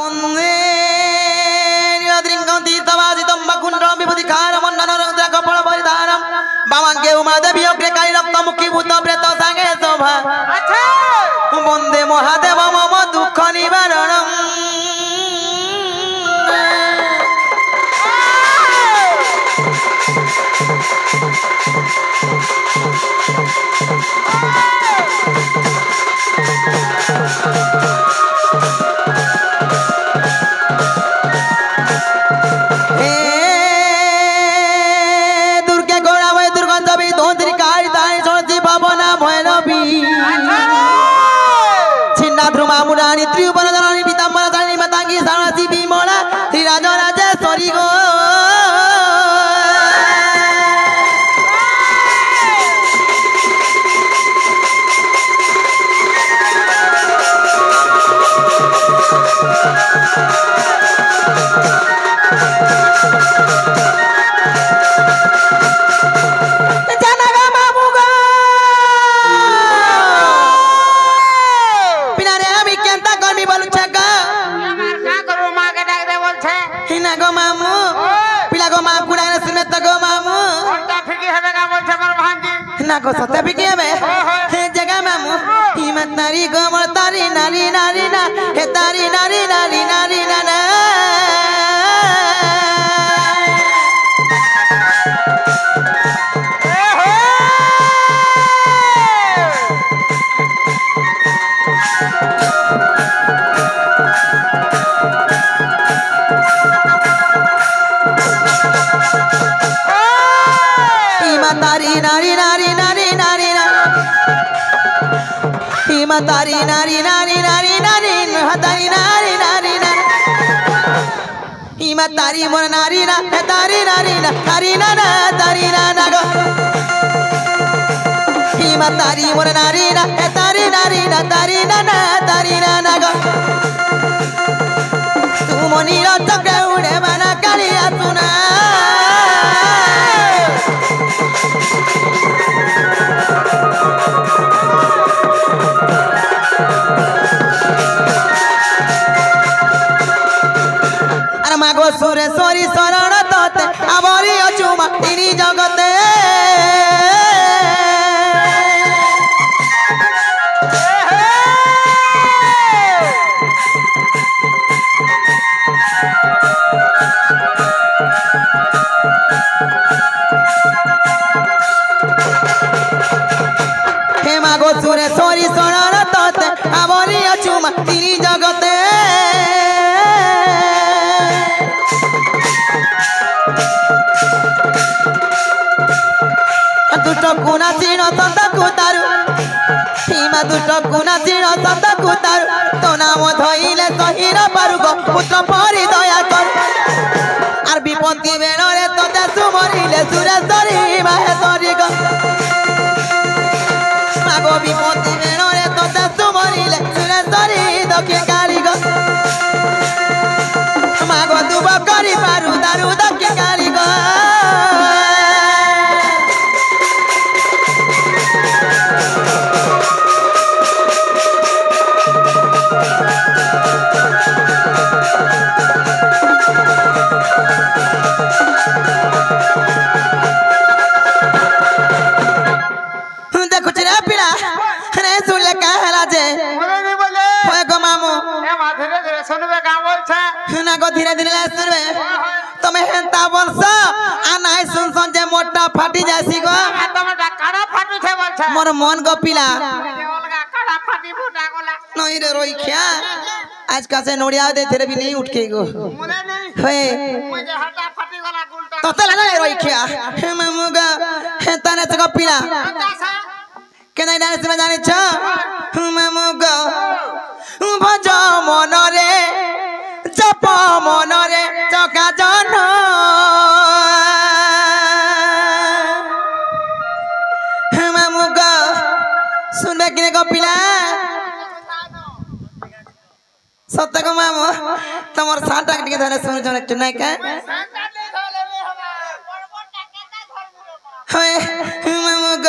মন্দে নিরদ্রিঙ্গন্তি তবাজিতম বাকুণ্ডম বিভূতি খারম অন্ননরুদ্র couple পরিধারম বামাঙ্গে Uma দেবী অগ্রেকারী রক্তমুখী ভূত প্রেত সাঙ্গে শোভা বন্দে মহাদেব মম দুঃখ নিবারণম मुरारी त्रिभुवन जननी पीताम्बर जननी मातांगी सरस्वती विमला श्री राज राजेश्वरी गो को सत्य भी किया मैं जगह मामू हिम्मत नारी गोमर तारी नारी नारी ना हे तारी नारी नारी नारी ना ना हिम्मत नारी नारी नारी तारी नारी नारी नारी नारी तारी नारी नारी ना हिम्मत तारी मोर नारी ना तारी नारी ना तारी ना ना तारी ना ना गो हिम्मत तारी मोर नारी ना तारी नारी ना तारी ना ना तारी ना ना गो तू मनी चक्र उड़े बना कालिया सुना मागो सुरेश्वरी शरण तोते आवरी अचुमा तिनी जगते हे मागो सुरेश्वरी शरण तोते आवरी अचुमा तिनी जगते दुष्ट गुना सीण संत कुतारु सीमा दुष्ट गुना सीण संत कुतारु तो नाम धइले सही न पारु गो पुत्र परि दया कर आर विपत्ति बेणरे तते सुमरिले सुरेश्वरी माहेश्वरी गो मागो विपत्ति बेणरे तते सुमरिले सुरेश्वरी दक्षिण काली गो मागो दुब करी पारु दारु दक्षिण काली गो धीरे धीरे सुनबे तमे हेंता बोलस आ नाइ सुन सुन जे मोटा फाटी जासी गो तमे काड़ा फाटू छे बोलछ मोर मन गो पिला काड़ा फाटी फुटा गोला नहीं रे रोइखिया आज का से नोड़िया दे तेरे भी नहीं उठ के गो मुने नहीं होए मुझे हटा फाटी गोला गुलटा तो तले नहीं रोइखिया हे मामुगा हेंता ने तो पिला के नहीं डांस में जानि छ मामुगा भज मन रे जप मनरे चका जन मामुग सुनबे कि गो पिला सत्य को मामू तमर साटा के धरे सुन जने चुनाय का होय मामुग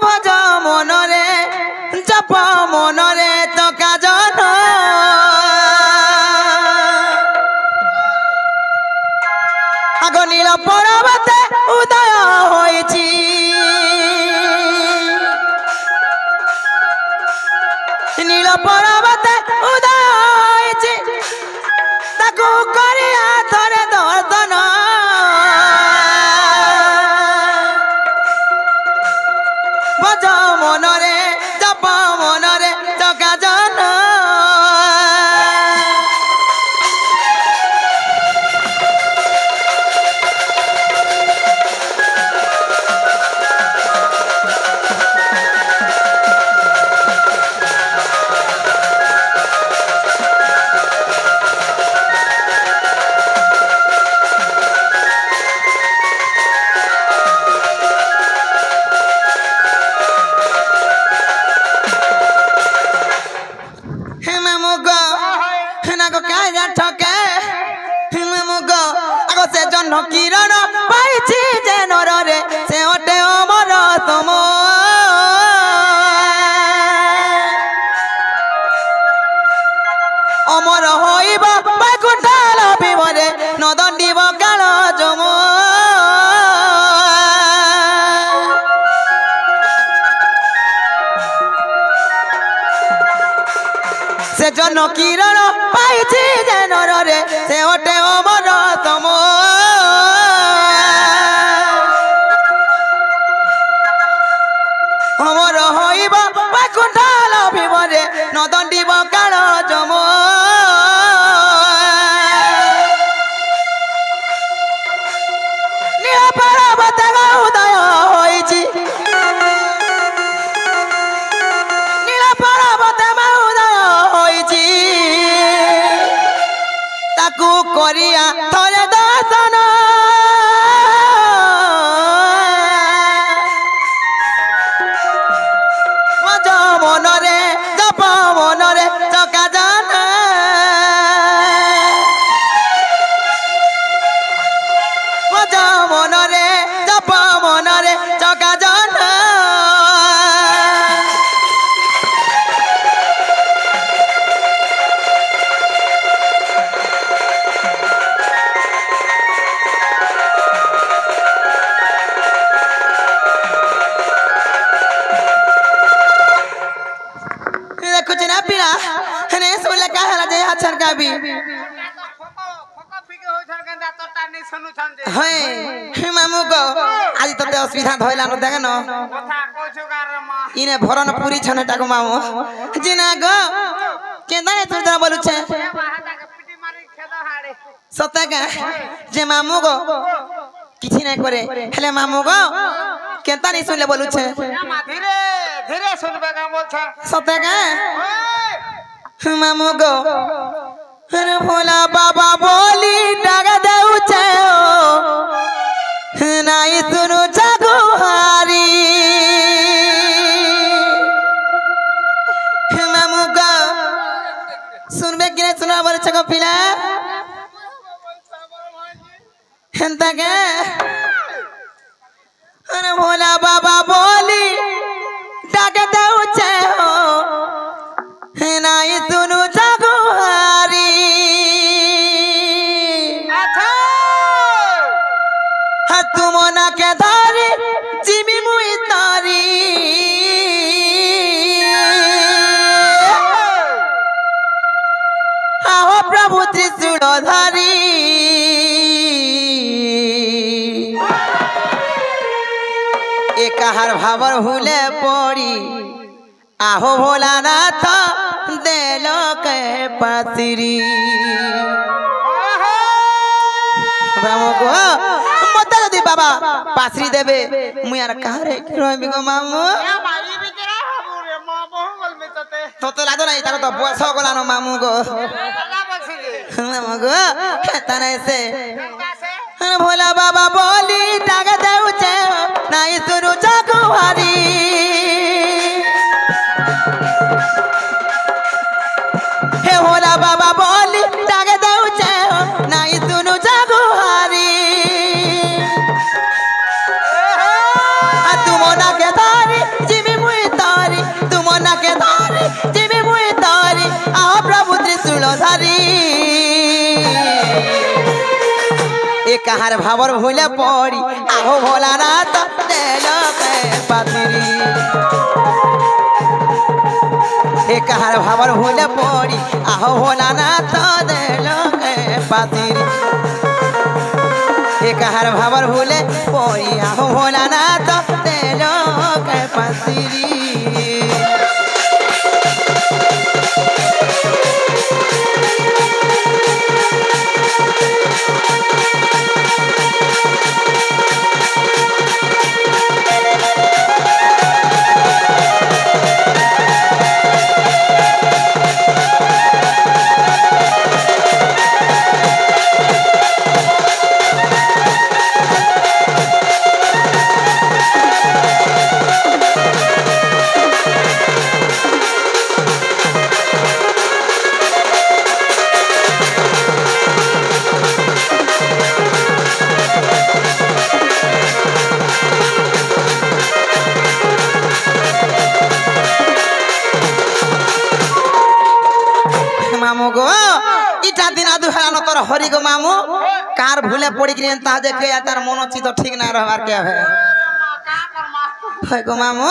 भज मनरे जप मनरे चका जन কাজা ঠকে মুগ আগো সে জন্য কিরণ পাইছি যে নররে সে ওটে অমর তম অমর হইব বৈকুণ্ঠাল বিমরে নদণ্ডিব কাল যম সে জন কিরণ পাইছি যে নররে সে ওটে অমর তম অমর হইব বৈকুণ্ঠাল বিমরে নদণ্ডিব কাল যম নীলপর্বতে উদয় হইছি নীলপর্বতে উদয় হইছি তাকু করিয়া থরে দর্শন মজ মনরে জপ মনরে চকা জানা মজ মনরে জপ মনরে চকা জানা कुछ ना पीला ने सुन का हला जे अच्छा का भी हे मामू को आज तते असुविधा धइला न देख न कथा कोछु गार मा इने भरन पूरी छनेटा को मामू जिना गो केदा ने तुर बोलु छे पिटी मारी खेदा हाडे सत्य का जे मामू को किछि नै करे हेले मामू को केता नहीं सुनले बोलु छे धीरे धीरे सुनबे का बोल छ सत्य का मामू गो अरे भोला बाबा बोली डाग देउ छे नाई सुनु जागो हारी मामू गो सुनबे कि नहीं सुना बोल छ पिला हंता के अरे भोला बाबा बोली डाक देउ छे हो नाई सुनु जागो हारी अच्छा तुम ना के धारी जिमी मुई तारी आहो प्रभु त्रिशूल धारी एकाहार भावर हुले पड़ी आहो भोलानाथ देलो के पातिरी को मत जदी बाबा पासरी देबे मु यार कहां रे रहबी गो मामू या भाई बिचरा हबु रे म बहुगल में तते तो लागो नाही ताको तो बस गला न मामू गो मामू गो तने से भोला बाबा बोली डाग देउ छे नाई सुनु जागो हारी हे भोला बाबा बोली डाग देउ छे नाई सुनु जागो हारी तुम ना के तारी जिमी मुई तारी तुम ना के तारी जिमी मुई तारी आओ प्रभु त्रिशूल धारी एकाहार भावर भूले पड़ी आहो भोलानाथ देलो के पातिरी एकाहार भावर भूले पड़ी आहो भोलानाथ देलो के पातिरी एकाहार भावर भूले पड़ी आहो भोलानाथ देलो के पातिरी गो इटा दिन आदु हरानो तोर हरि गो मामू कार भूले पड़ी कि ता देखे तार मन चित ठीक ना रहबार के है गो मामू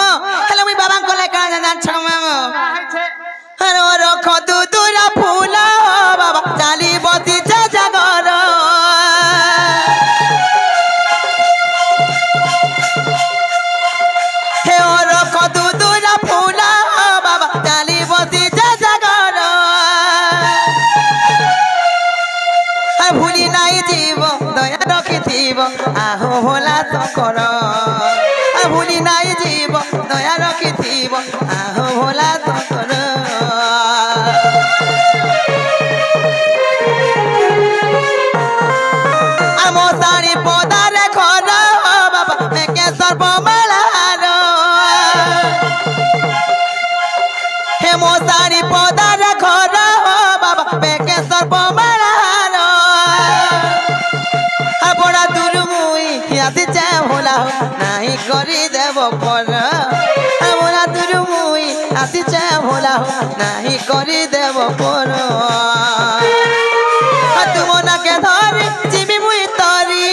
हेलो मी बाबा को लेकर जान छ मामू अरे रखो तू दूरा फूला बाबा चाली बती जगर हे रखो तू दूरा फूला बाबा चाली बती जगर भूली नाई जीव दया रखिथिब आहो भोला शंकर भूली नाई जीव दया रखिथिब आहो भोला शंकर आमो सारी पदारे घर बाबा मेके सर्वमालार हे मो सारी पदारे घर बाबा मेके सर्वमालार बड़ा दूर मुई आती चाहे भोला नहीं करी देव पर बड़ा दूर मुई आती चाहे भोला नहीं करी देव पर तुम ना के धरी जीवी मुई तरी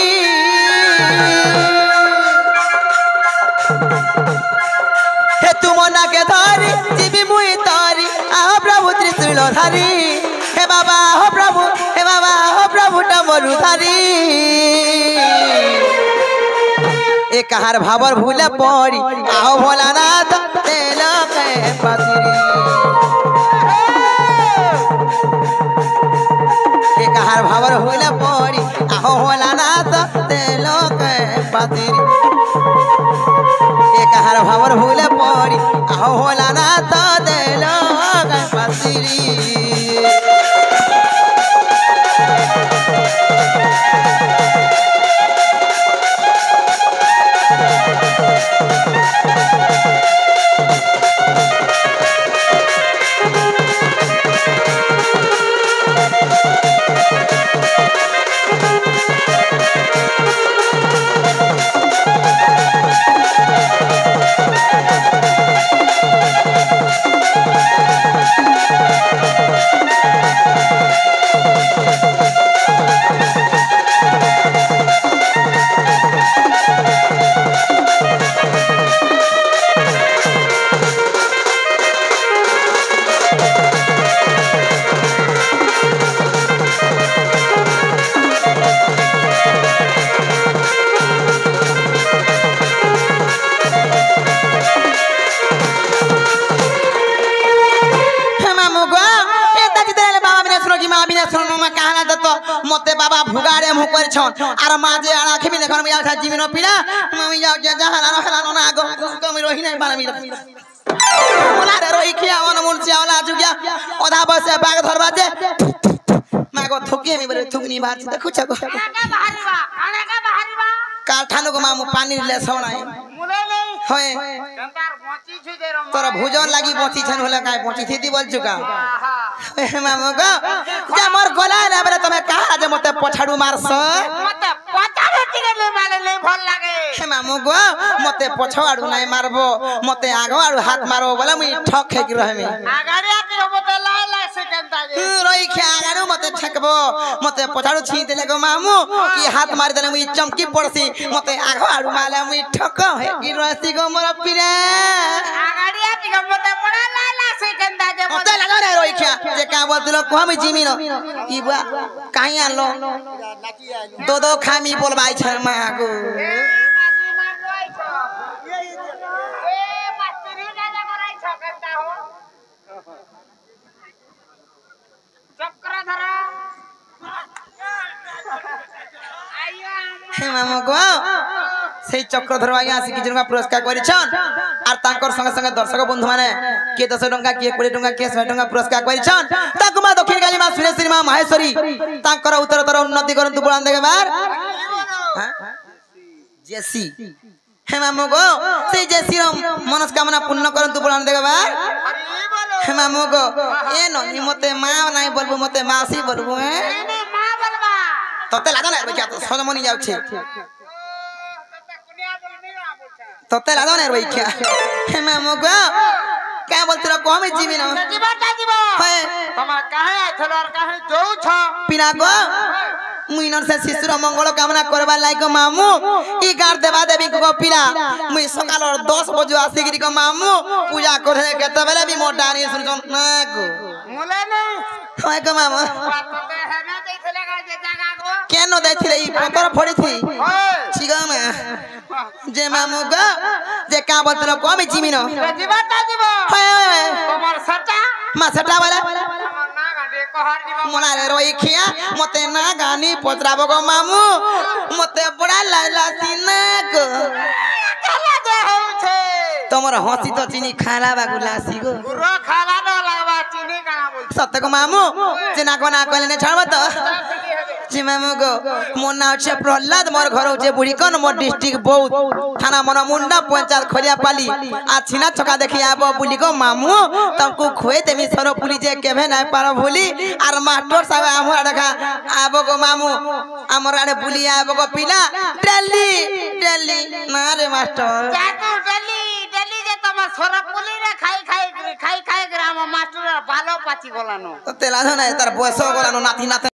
हे तुम ना के धरी जीवी मुई तरी आहो प्रभु त्रिशूल धारी हे बाबा हो प्रभु हे बाबा हो प्रभु डमरू धारी एक हार भावर भूले पड़ी आओ भोलानाथ तेल के पतिरी एक हार भावर भूले पड़ी आओ भोलानाथ तेल के पतिरी एक हार भावर भूले पड़ी आओ भोलानाथ तेल के पतिरी मते बाबा भुगारे मुह कर छन आर माजे आखि में देखन मिया था जीवन पीड़ा मम्मी जाओ जे जहां ना हला ना आगो कम रही नहीं बारा मिला बोला रे रोई खिया मन मुलसिया वाला जुगिया ओधा बस बाग धरबा जे मागो थुकी में बरे थुकनी बात देखु छको खाना का भारी बा काठानो को मामू पानी ले सोना मुले नहीं होए कंतार पहुंची छु दे रो तोरा भोजन लागी पहुंची छन होला काय पहुंची थी दी बोल चुका मामू को जा मोर गोला रे बरे तमे कहा जे मते पछाडू मारस मते पछाडू टिके मारे ले भल लागे हे मामू को मते पछाडू नाही मारबो मते आगो हाथ मारो बोला मुई ठक खेक रहमे आगाड़ी आके मते लाई लाई से कंता जे रोई खे आगाड़ू मते छकबो मते पछाडू छी देले गो मामू की हाथ मार देले मुई चमकी पड़सी मते आगो आडू माले मुई ठक हे की रसी गो मोर पीरे आगाड़ी आके मते पड़ा लाई लाई से कंता जे मते लगा रे रोई खे जे का बोलतलो को हम जिमी न ई बा काई आलो दो दो खामी बोलबाई छ मागो मामू को से चक्रधर आज्ञा आसी कि जनका पुरस्कार करिछन आर तांकर संगे संगे दर्शक बंधु माने के 10 टंका के 20 टंका के 100 टंका पुरस्कार करिछन ताकु मा दक्षिण काली मा सुरेश्वरी मा माहेश्वरी तांकर उत्तरतर उन्नति करंतु बुलान देगे बार जेसी हे मामू को से जेसी रो मनस्कामना पूर्ण करंतु बुलान देगे बार हे मामू को ए न मते मा नाही बोलबो मते मासी बोलबो हे मा बोलबा तते लागो ना क्या तो सजमनी जाउ छे तते लागो ना रोई क्या हे मामू को क्या बोलते रहो कम जीवी ना তোমার কাহে আইছল আর কাহে যাউছ पिला को मुइनर से शिशुर मंगल कामना करबा लाइक मामू ई गार देवा देवी को पिला मुई सकाल 10 बजे आसी गिरी को मामू पूजा करे केते बेले भी मोटा नी सुन ना को मुले नहीं हाय को मामू तते हेना देथिले गा जे जागा को केनो देथिले ई पतर फोड़ी थी छिगा में जे मामू को जे का बोलते रहो कम जीवी ना जीवाता जीव हाय তোমার সটা मा सटा वाला না গাডে কহার জীব मोना रे रोई खिया मते ना गानी पतराबो गो मामू मते बड़ा लाला सीना को কালা দে হউছে तमर हंसी तो चीनी खाला बागु लासी गो পুরো খালা ন লাগবা চিনি কানা বল सत्य को मामू चिना को ना कहले ने छाड़बो तो जी मामू गो मोर नाम छे प्रहलाद मोर घर होचे बुढ़ीकन मोर डिस्ट्रिक्ट बहुत थाना मन मुंडा पंचायत खरिया पाली आ छिना छका देखि आबो बुली गो मामू तुमको खोए तेमी सरो पुली जे केभे ना पारो भूली आर मास्टर साहब हमरा देखा आबो गो मामू हमरा रे बुली आबो गो पिला डेली डेली ना रे मास्टर जातु ডেলি ডেলি যে তোমার সরা পুলি রে খাই খাই গ্রাম মাস্টার ভালো পাচি গলানো তেলা না তার বয়স গলানো নাতি নাতি